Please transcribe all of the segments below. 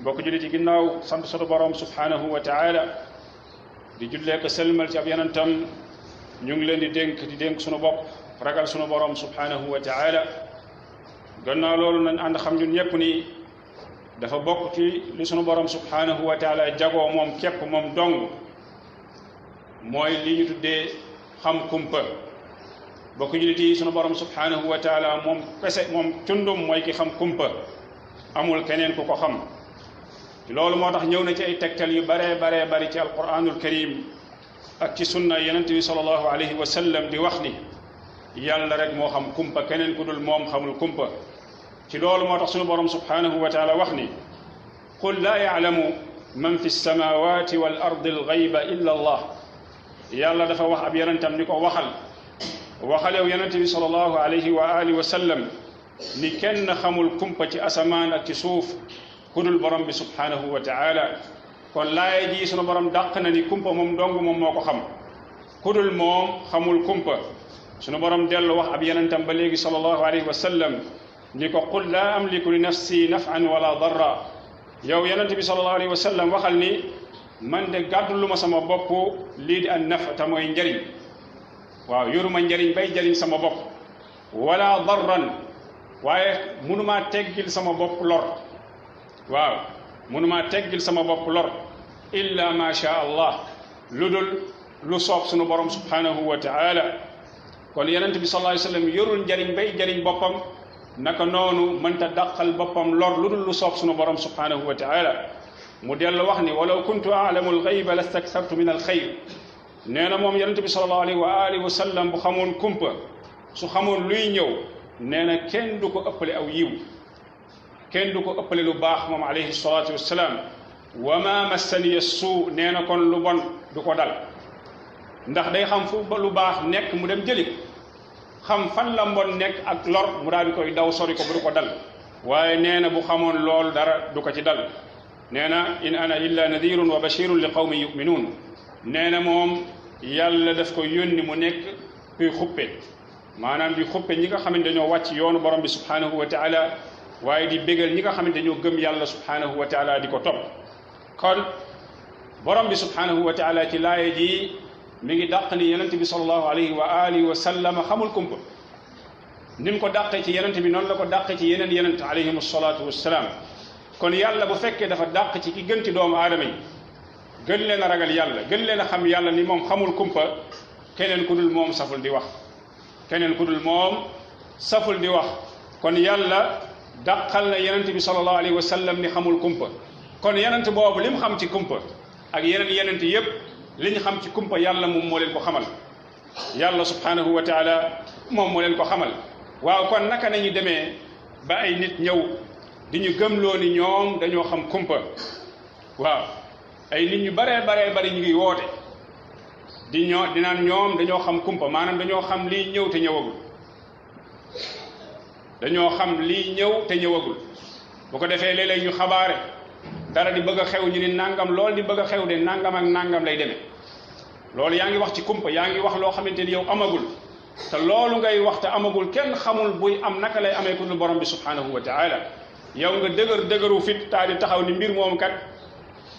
mbokk jullit yi ginnaaw sant sunu borom subhanahu wa taala di jullee ko sëlmal ci ab yonentam ñu ngi leen di dénk sunu bopp ragal sunu borom subhanahu wa taala gannaaw loolu nañ ànd xam ñun ñëpp ni dafa bokk ci li sunu borom subhanahu wa taala jagoo moom képp moom dong mooy li ñu tuddee xam kumpa bokk jullit yi sunu borom subhanahu wa taala moom kese moom cundum mooy ki xam kumpa amul keneen ku ko xam loolu moo tax ñëw na ci ay tegtal yu baree bari ci alquranul karim ak ci sunna yonent bi sallallahu alayhi wa sallam di wax ni yàlla rek moo xam kumpa keneen ku dul moom xamul kumpa ci loolu moo tax sunu borom subhanahu wa taala wax ni qul laa ya'lamu man fi samawati wal ardi al-ghayba illa allah yàlla dafa wax ab yonentam ni ko waxal yow yonent bi sallallahu alayhi wa alihi wa sallam ni kenn xamul kumpa ci asamaan ak ci suuf kudul borom bi subhanahu wa taala kon laaya ji sunu borom dàq na ni kumpa moom dong moom moo ko xam kudul moom xamul kumpa sunu borom dellu wax ab yonentam ba léegi sallallahu alayhi wa sallam ni ko qul laa amliku li nafsi naf'an wala darra yow yonent bi sallallahu alayhi wa sallam waxal ni man de gàddu lu ma sama bopp lii di an naf te mooy njariñ waaw yoruma njariñ bay jariñ sama bopp wala darran waaye mënumaa teggil sama bopp lor waaw mënumaa teggil sama bopp lor illa ma sha allah lu dul lu soob sunu borom subhanahu wa taala kon yonent bi sallallahu alayhi wa sallam yorul njariñ bay jariñ boppam naka noonu mënta dàqal boppam lor lu dul lu soob sunu borom subhanahu wa taala mu dellu wax ni walaw kuntu a'lamu al-ghayba lastakthartu min al-khayr nee na moom yonent bi sallallahu alayhi wa alihi wa sallam bu xamoon kumpa su xamoon luy ñëw nee na kenn du ko ëppale aw yiw kenn du ko ëppale lu baax moom alayhi salatu wassalaam wa ma massaniya suu nee na kon lu bon du ko dal ndax day xam fu lu baax nekk mu dem jëli xam fan la mbon nekk ak lor mu daal di koy daw sori ko bu du ko dal waaye nee na bu xamoon loolu dara du ko ci dal nee na in ana illa nadirun wa bashirun li qawmin yuminuun nee na moom yàlla daf ko yónni mu nekk kuy xuppe maanaam di xuppe ñi nga xamante dañoo wàcc yoonu borom bi subhanahu wa taala waaye di bégal ñi nga xamante dañoo gëm yàlla subhanahu wa taala di ko topp kon borom bi subhanahu wa taala ci laaye ji mi ngi dàq ni yonent bi sallallahu alayhi wa alihi wa sallam xamul kumpa ni mu ko dàqee ci yonent bi noonu la ko dàqee ci yeneen yonent alayhim salaatu wassalaam kon yàlla bu fekkee dafa dàq ci ki gën ci doomu aadama yi gën leen a ragal yàlla gën leen a xam yàlla ni moom xamul kumpa keneen ku dul moom saful di wax keneen ku dul moom saful di wax kon yàlla dàqal na yonent bi sallallahu alayhi wa sallam ni xamul kumpa kon yonent boobu li mu xam ci kumpa ak yeneen yonent yépp li ñu xam ci kumpa yàlla moom moo leen ko xamal yàlla subhanahu wa taala moom moo leen ko xamal waaw kon naka nañu demee ba ay nit ñëw di ñu gëmloo ni ñoom dañoo xam kumpa waaw ay nit ñu baree bari ñu ngi woote dinaan ñoom dañoo xam kumpa maanaam dañoo xam lii ñëw te ñëwagul dañoo xam lii ñëw te ñëwagul bu ko defee léeg-léeg ñu xabaare dara di bëgg a xew ñu ni nangam loolu di bëgg a xew de nangam ak nangam lay demee loolu yaa ngi wax ci kumpa yaa ngi wax loo xamante ni yow amagul te loolu ngay wax te amagul kenn xamul buy am naka lay amee ku dul borom bi subhanahu wa taala yow nga dëgëru fit taa di taxaw ni mbir moom kat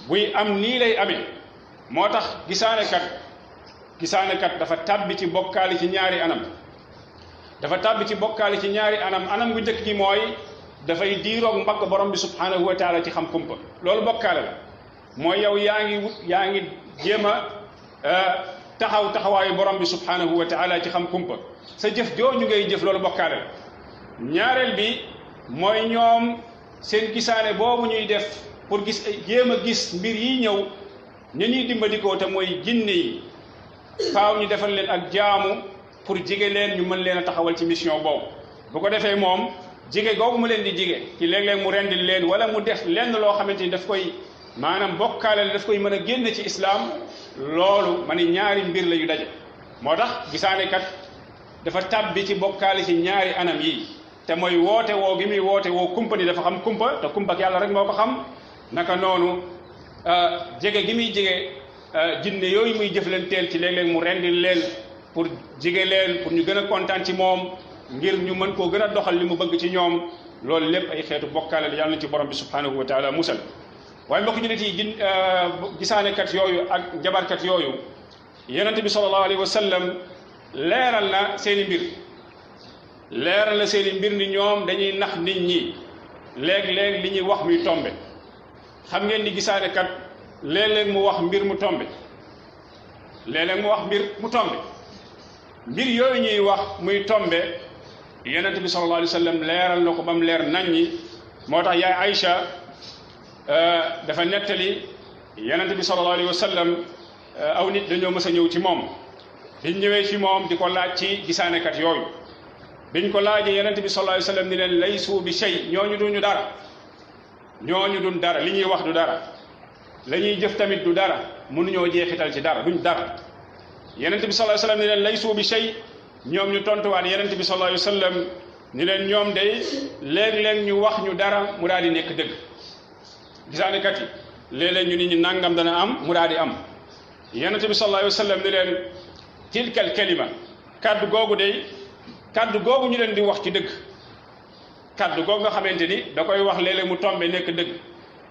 buy am nii lay amee moo tax gisaanekat dafa tàbbi ci bokkaali ci ñaari anam anam gu njëkk gi mooy dafay diiroog mbagg borom bi subhanahu wa taala ci xam kumpa loolu bokkaale la mooy yow yaa ngi jéem a taxawaayu borom bi subhanahu wa taala ci xam kumpa sa jëf jooju ngay jëf loolu bokkaale la ñaareel bi mooy ñoom seen gisaane boobu ñuy def pour jéem a gis mbir yi ñëw ñu ñuy dimbandikoo te mooy jinne yi faaw ñu defal leen ak jaamu pour jige leen ñu mën leen a taxawal ci mission boobu bu ko defee moom jige googu mu leen di jige ci léeg-léeg mu rendil leen wala mu def lenn loo xamante ni daf koy maanaam bokkaale la daf koy mën a génn ci islaam loolu ma ni ñaari mbir la yu daje moo tax gisaanekat dafa tàbbi ci bokkaale ci ñaari anam yi te mooy woote woo gi muy woote woo kumpa ni dafa xam kumpa te kumpa ak yàlla rek moo ko xam naka noonu jege gi muy jege jinne yooyu muy jëflanteel ci léeg-léeg mu rendil leen pour jige leen pour ñu gën a kontaan ci moom ngir ñu mën koo gën a doxal li mu bëgg ci ñoom loolu lépp ay xeetu bokkaale la yàlla na ci borom bi subhanahu wa taala musal waaye mbokk jullit yi gisaanekat yooyu ak njabarkat yooyu yonent bi sallallahu alayhi wa sallam leeral na seeni mbir ni ñoom dañuy nax nit ñi léeg-léeg li ñuy wax muy tombe xam ngeen ni gisaanekat léeg-léeg mu wax mbir mu tombe mbir yooyu ñuy wax muy tombe yonent bi sallallahu alayhi wa sallam leeral na ko ba mu leer nañ ñi moo tax yaay Aïcha dafa nettali yonent bi sallallahu alayhi wa sallam aw nit dañoo mës a ñëw ci moom biñ ñëwee ci moom di ko laaj ci gisaanekat yooyu biñ ko laajee yonent bi sallallahu alayhi wa sallam ni leen laysu bi shay ñooñu duñu dara li ñuy wax du dara la ñuy jëf tamit du dara mënuñoo jeexital ci dara duñ dara yonent bi sallallahu alayhi wa sallam ni leen laysu bi shay ñoom ñu tontuwaat yonent bi sallallahu alayhi wa sallam ni leen ñoom day léeg-léeg ñu wax ñu dara mu daal di nekk dëgg gisaanekat yi léeg-léeg ñu nit ñi nangam dana am mu daal di am yonent bi sallallahu alayhi wa sallam ni leen tilkal kalima kaddu googu ñu leen di wax ci dëgg kaddu googu nga xamante ni da koy wax léeg-léeg mu tombe nekk dëgg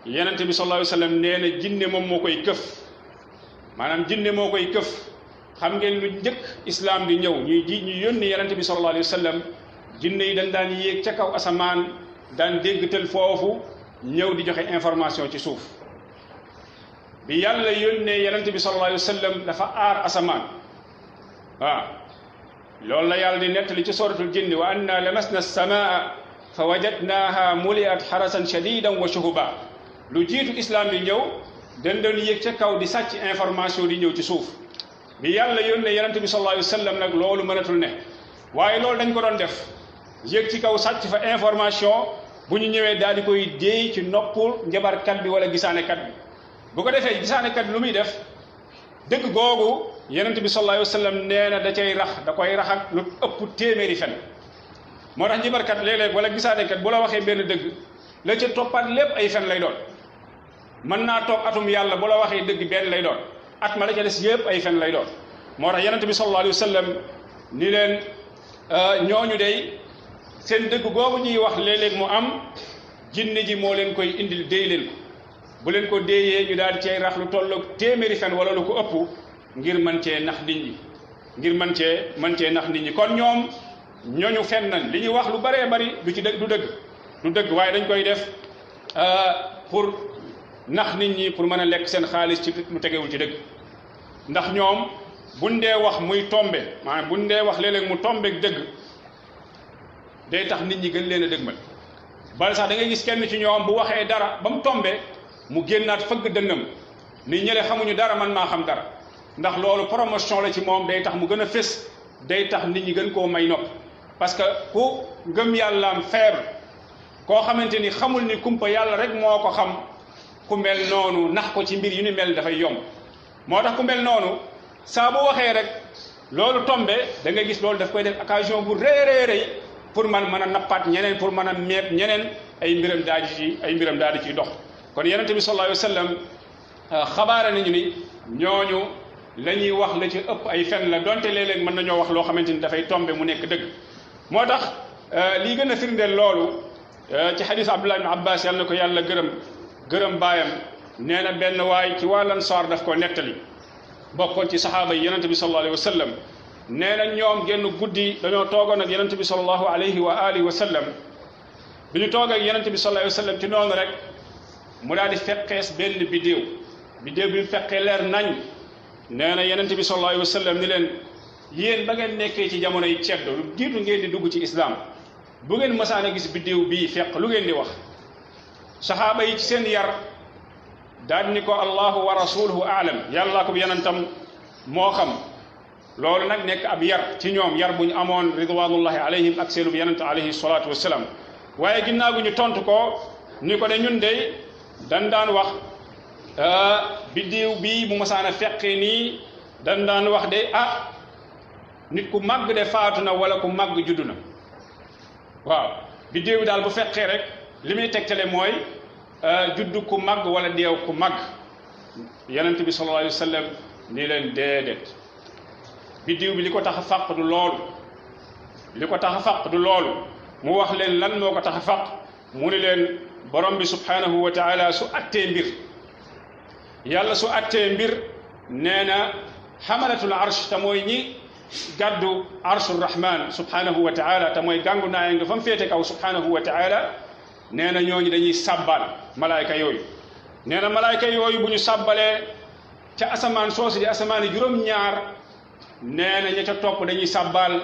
yonent bi sallallahu alayhi wa sallam nee na jinne moom moo koy këf maanaam jinne moo koy këf xam ngeen lu njëkk islam di ñëw ñu yónni yonent bi sallallahu alayhi wa sallam jinne yi dañ daan yéeg ca kaw asamaan daan déggtal foofu ñëw di joxe information ci suuf bi yàlla yónnee yonent bi sallallahu alayhi wa sallam dafa aar asamaan waaw loolu la yàlla di nettali ci suratul jinni wa anna lamasna as-samaa fa wajadnaha muliat harasan shadidan wa shuhuba lu jiitu islam di ñëw dañ doon yéeg ca kaw di sàcc information di ñëw ci suuf bi yàlla yónnee yonent bi sallallahu alayhi wa sallam nag loolu mënatul ne waaye loolu dañ ko doon def yéeg ci kaw sàcc fa information bu ñu ñëwee daal di koy déey ci noppul njabarkat bi wala gisaanekat bi bu ko defee gisaanekat bi lu muy def dëgg googu yonent bi sallallahu alayhi wa sallam nee na da koy rax ak lu ëpp téeméeri fen moo tax njabarkat léeg-léeg wala gisaanekat bu la waxee benn dëgg la ca toppaat lépp ay fen lay doon mën naa toog atum yàlla bu la waxee dëgg benn lay doon at ma la ca des yëpp ay fen lay doon moo tax yonent bi sallallahu alayhi wa sallam ni leen ñooñu day seen dëgg googu ñuy wax léeg-léeg mu am jinne ji moo leen koy indil déy leen ko bu leen ko déeyee ñu daal di cay rax lu tolloog téeméeri fen wala lu ko ëpp ngir mën cee nax nit ñi kon ñoom ñooñu fen nañ li ñuy wax lu bëree bëri du dëgg waaye dañ koy def pour nax nit ñi pour mën a lekk seen xaalis ci mu tegewul ci dëgg ndax ñoom buñ dee wax muy tombe maanaam buñ dee wax léeg-léeg mu tombeeg dëgg day tax nit ñi gën leen a dëgmal bala sax da ngay gis kenn ci ñoom bu waxee dara ba mu tombe mu génnaat fëgg dënnam ni ñële xamuñu dara man maa xam dara ndax loolu promotion la ci moom day tax mu gën a fés day tax nit ñi gën koo may nopp parce que ku ngëm yàllaam faible koo xamante ni xamul ni kumpa yàlla rek moo ko xam ku mel noonu nax ko ci mbir yu ni mel dafay yomb moo tax ku mel noonu saa bu waxee rek loolu tombe da nga gis loolu daf koy def occasion bu rëy pour mën a nappaat ñeneen pour mën a meet ñeneen ay mbiram daal di ciy dox kon yonent bi sallallahu alayhi wa sallam xabaare nañu ni ñooñu la ñuy wax la ci ëpp ay fen la donte léeg-léeg mën nañoo wax loo xamante ni dafay tombe mu nekk dëgg moo tax lii gën a firndeel loolu ci xadis Abdullah ibn Abbas yàlla na ko yàlla gërëm baayam nee na benn waay ci waa Ansaar daf ko nettali bokkoon ci saxaaba yi yonent bi sallallahu alayhi wa sallam nee na ñoom genn guddi dañoo toogoon ak yonent bi sallallahu alayhi wa alihi wa sallam bi ñu toog ak yonent bi sallallahu alayhi wa sallam ci noonu rek mu daal di feqees benn biddéew bi mu feqee leer nañ nee na yonent bi sallallahu alayhi wa sallam ni leen yéen ba ngeen nekkee ci jamono yi ceddo lu jiitu ngeen di dugg ci islam bu ngeen mësaan a gis biddéew bii feq lu ngeen di wax saxaaba yi ci seen yar daal ni ko allahu wa rasuluhu aalam yàlla ko yonentam moo xam loolu nag nekk ab yar ci ñoom yar bu ñu amoon ridwanullahi alayhim ak seenub yonent alayhi salaatu wasalaam waaye ginnaaw gu ñu tontu ko ni ko de ñun de dañ daan wax biddiw bii bu masaan a feqee nii dañ daan wax de nit ku màgg de faatu na wala ku màgg juddu na waaw biddiw bi daal bu feqee rek li muy tegtale mooy juddu ku màgg wala deew ku màgg yonent bi sallallahu alayhi wa sallam ni leen déedéet biddiw bi li ko tax a fàq du loolu mu wax leen lan moo ko tax a fàq mu ni leen borom bi subhanahu wa taala su attee mbir yàlla su attee mbir nee na xamalatul arsh te mooy ñi gàddu arshur rahman subhanahu wa taala te mooy gàngu naaya nga fa mu féete kaw subhanahu wa taala nee na ñooñu dañuy sàbbal malaayka yooyu nee na malaayka yooyu bu ñu sàbbalee ca asamaan soosu di asamaani juróom-ñaar nee na ña ca topp dañuy sàbbal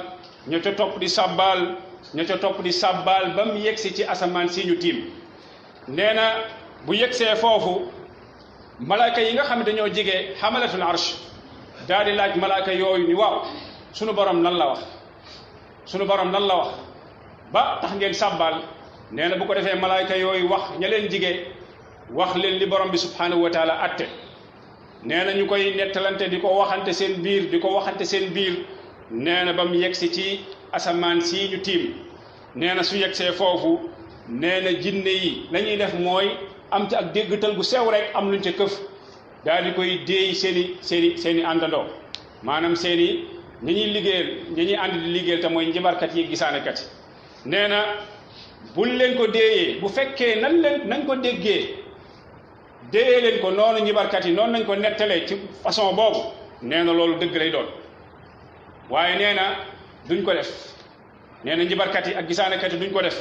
ña ca topp di sàbbal ña ca topp di sàbbal ba mu yegsi ci asamaan si ñu tiim nee na bu yegsee foofu malaayka yi nga xam ne dañoo jege xamalatul arsh daal di laaj malaayka yooyu ni waaw sunu borom lan la wax sunu borom lan la wax ba tax ngeen sàbbal nee na bu ko defee malaayka yooyu wax ña leen jige wax leen li borom bi subhanahu wa taala atte nee na ñu koy nettalante di ko waxante seen biir di ko waxante seen biir nee na ba mu yegsi ci asamaan si ñu tiim nee na su yegsee foofu nee na jinne yi la ñuy def mooy am ci ak déggtal bu sew rek am luñ ca këf daal di koy déey seeni àndandoo maanaam seeni ñi ñuy liggéeyal ñi ñuy ànd di liggéeyal te mooy njibarkat yi gisaanekat yi nee na buñ leen ko déeyee bu fekkee nañ ko déggee déeyee leen ko noonu njibarkat yi noonu nañ ko nettalee ci façon boobu nee na loolu dëgg lay doon waaye nee na duñ ko def nee na njibarkat yi ak gisaanekat yi duñ ko def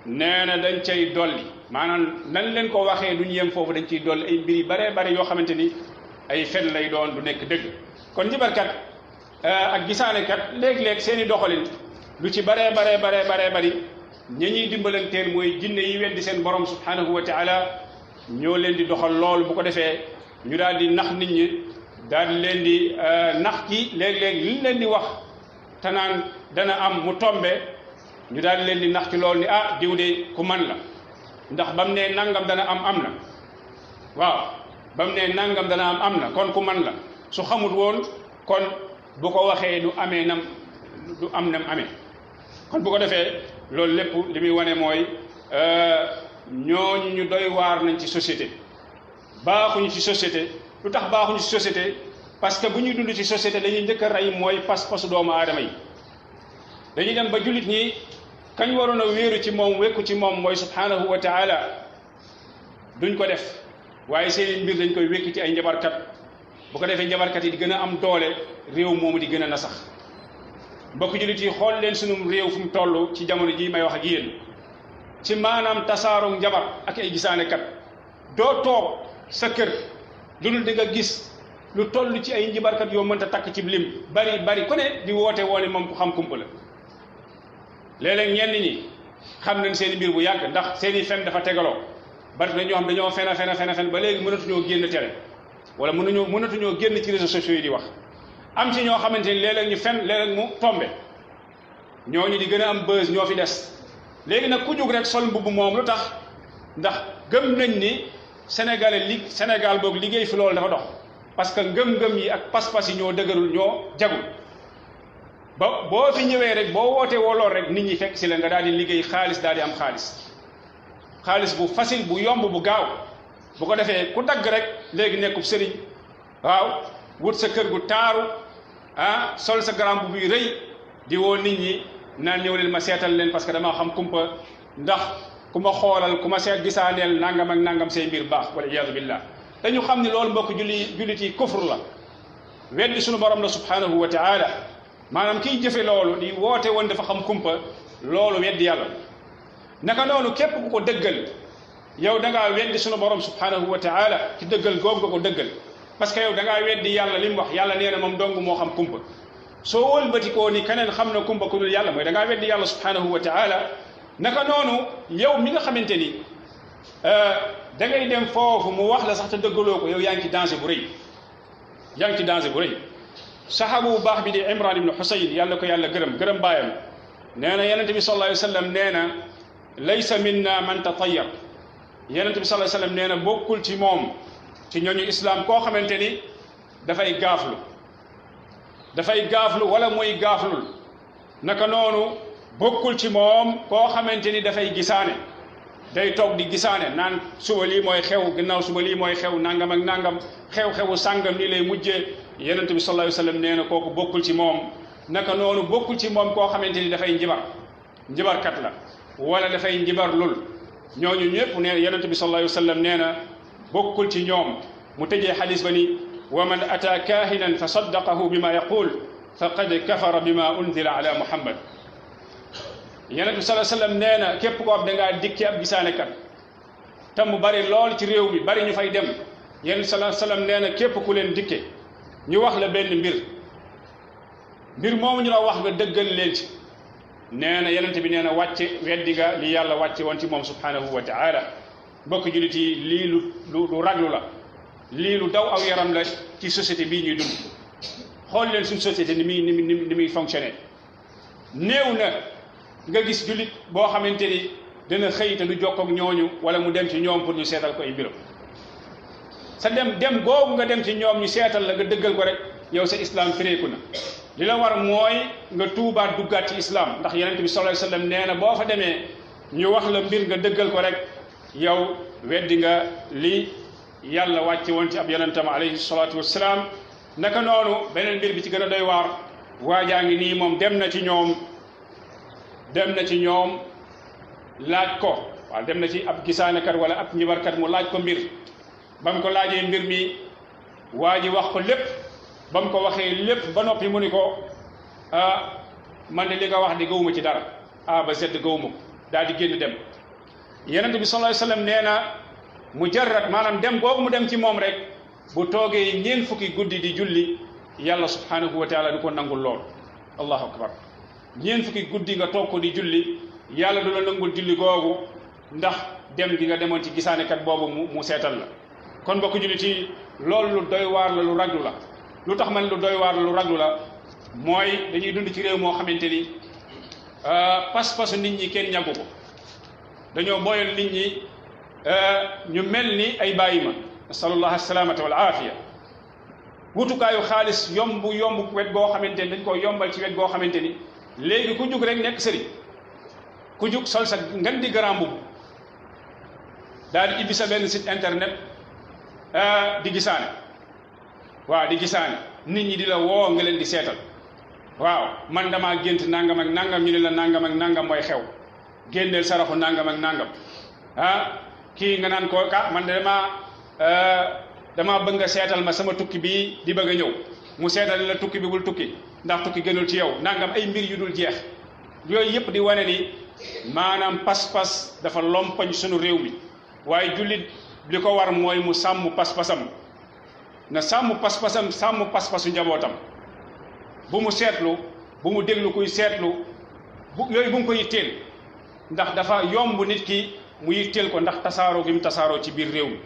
nee na dañ cay dolli maanaam nan leen ko waxee duñ yem foofu dañ ciy dolli ay mbir yu baree bare yoo xamante ni ay fen lay doon du nekk dëgg kon njibarkat ak gisaanekat léeg-léeg seen i doxalin lu ci baree bari ñi ñuy dimbalanteel mooy jinne yi weddi seen borom subhanahu wa taala ñoo leen di doxal loolu bu ko defee ñu daal di nax nit ñi daal di leen di nax ci léeg-léeg liñ leen di wax te naan dana am mu tombe ñu daal di leen di nax ci loolu ni ah diw de ku man la ndax bam ne nangam dana am na waaw bam ne nangam dana am na kon ku man la su xamut woon kon bu ko waxee du amee nam amee kon bu ko defee loolu lépp li muy wane mooy ñooñu ñu doy waar nañ ci société baaxuñu ci société lu tax baaxuñu ci société parce que bu ñuy dund ci société dañuy njëkk a rey mooy pas-pasu doomu aadama yi dañuy dem ba jullit ñi kañ waroon a wéeru ci moom wekku ci moom mooy subhanahu wa taala duñ ko def waaye seeni mbir dañ koy wekki ci ay njabarkat bu ko defee njabarkat yi di gën a am doole réew moomu di gën a nasax mbokk jullit yi xool leen sunum réew fu mu toll ci jamono ji may wax ak yéen ci maanaam tasaaroog njabar ak ay gisaanekat doo toog sa kër lu dul di nga gis lu toll ci ay njibarkat yoo mënta takk ci lim bari ku ne di woote woone moom ku xam kumpa la léeg-léeg ñenn ñi xam nañ seen i mbir bu yàgg ndax seen i fen dafa tegaloo bari na ñoo xam dañoo fen ba léegi mënatuñoo génn télé wala mënatuñoo génn ci réseaux sociaux yi di wax am ci ñoo xamante ni léeg-léeg ñu fen léeg-léeg mu tombe ñooñu di gën a am buzz ñoo fi des léegi nag ku jóg rek sol mbubb moom lu tax ndax gëm nañ ni Sénégal boog liggéey fi loolu dafa dox parce que ngëm-ngëm yi ak pas-pas yi ñoo dëgërul ñoo jagul ba boo fi ñëwee rek boo wootee wolool rek nit ñi fekk si la nga daal di liggéey xaalis daal di am xaalis bu facile bu yomb bu gaaw bu ko defee ku dagg rek léegi nekkub sëriñ waaw wut sa kër gu taaru sol sa garam bu rëy di woo nit ñi naan ñëw leen ma seetal leen parce que dama xam kumpa ndax ku ma xoolal ku ma seet gisaaneel nangam ak nangam say mbir baax wala iyaadu billah dañu xam ni loolu mbokk jullit yi kufr la weddi sunu borom la subhanahu wa taala maanaam kiy jëfe loolu di woote woon dafa xam kumpa loolu weddi yàlla naka noonu képp ku ko dëggal yow da ngaa weddi sunu borom subhanahu wa taala ci dëggal googu nga ko dëggal parce que yow da ngaa weddi yàlla li mu wax yàlla nee na moom dong moo xam kumpa soo wëlbatikoo ni keneen xam na kumpa ku dul yàlla mooy da ngaa weddi yàlla subhanahu wa taala naka noonu yow mi nga xamante ni da ngay dem foofu mu wax la sax te dëggaloo ko yow yaa ngi ci danger bu rëy saxaabu bu baax bi di Imran ibn Husayn yàlla ko yàlla gërëm baayam nee na yonente bi sallallahu alayhi wa sallam nee na laysa minna man tatayyar yonente bi sallallahu alayhi wa sallam nee na bokkul ci moom ci ñooñu islam koo xamante ni dafay gaaflu wala mooy gaaflul naka noonu bokkul ci moom koo xamante ni dafay gisaane day toog di gisaane naan suba lii mooy xew gannaaw suba lii mooy xew nangam ak nangam xew-xewu sàngam nii lay mujjee yonent bi sallallahu alayhi wa sallam nee na kooku bokkul ci moom naka noonu bokkul ci moom koo xamante ni dafay njibarkat la wala dafay njibar lul ñooñu ñëpp ne yonent bi sallallahu alayhi wa sallam nee na bokkul ci ñoom mu tëjee xadis ba ni wa man ata kaahinan fa saddaqahu bima yaqul faqad kafara bima unzila ala muhammad yonent bi sallallahu alayhi wa sallam nee na képp koo xam da ngaa dikki ab gisaanekat te mu bari lool ci réew mi bari ñu fay dem yonent bi sallallahu alayhi wa sallam nee na képp ku leen dikke ñu wax la benn mbir moomu ñu la wax nga dëggal leen ci nee na yonent bi nee na wàcce weddi nga li yàlla wàcce woon ci moom subhanahu wa taala mbokk jullit yi lii lu raglu la lii lu daw aw yaram la ci société bii ñuy dund xool leen suñ société ni muy fonctionné néew na nga gis jullit boo xamante ni dana xëy te du jokkoog ñooñu wala mu dem ci ñoom pour ñu seetal ko ay mbiram sa dem googu nga dem ci ñoom ñu seetal la nga dëggal ko rek yow sa islam fireeku na li la war mooy nga tuubaat duggaat ci islam ndax yonent bi sallallahu alayhi wasallam nee na boo fa demee ñu wax la mbir nga dëggal ko rek yow weddi nga li yàlla wàcce woon ci ab yonentam alayhi salaatu wassalaam naka noonu beneen mbir bi ci gën a doy waar waajaa ngi nii moom dem na ci ñoom laaj ko waaw dem na ci ab gisaanekat wala ab njibarkat mu laaj ko mbir ba mu ko laajee mbir mi waa ji wax ko lépp ba mu ko waxee lépp ba noppi mu ni ko man de li nga wax di gëwuma ci dara ba Z gëwuma ko daal di génn dem yonent bi sallallahu alayhi wasallam nee na mujarrad maanaam dem boobu mu dem ci moom rek bu toogee ñeent fukki guddi di julli yàlla subhanahu wa taala du ko nangul lool allahu akbar ñeent fukki guddi nga toog ko di julli yàlla du la nangul julli googu ndax dem gi nga demoon ci gisaanekat boobu mu seetal la kon mbokk julli ci loolu lu doy waar la lu raglu la lu tax man lu doy waar la lu raglu la mooy dañuy dund ci réew moo xamante ni pas-pasu nit ñi kenn ñàkku ko dañoo boyal nit ñi ñu mel ni ay bàyyi ma nasalullah asalaamata wal aafiya wutukaayu xaalis yomb wet goo xamante ni dañ ko yombal ci wet goo xamante ni léegi ku jug rek nekk sëriñ ku jug sol sa ngan di grand mbubb daal di ibbi sa benn site internet di gisaane waaw di gisaane nit ñi di la woo nga leen di seetal waaw man damaa gént nangam ak nangam ñu ne la nangam ak nangam mooy xew génneel saraxu nangam ak nangam kii nga naan ko man de damaa bëgg nga seetal ma sama tukki bii di bëgg a ñëw mu seetal la tukki bi bul tukki ndax tukki gënul ci yow nangam ay mbir yu dul jeex yooyu yëpp di wane ni maanaam pas-pas dafa lompoñ sunu réew mi waaye jullit li ko war mooy mu sàmm pas-pasam na sàmm pas-pasam sàmm pas-pasu njabootam bu mu seetlu bu mu déglu kuy seetlu yooyu bu mu ko yitteel ndax dafa yomb nit ki mu yitteel ko ndax tasaaroo gi mu tasaaroo ci biir réew mi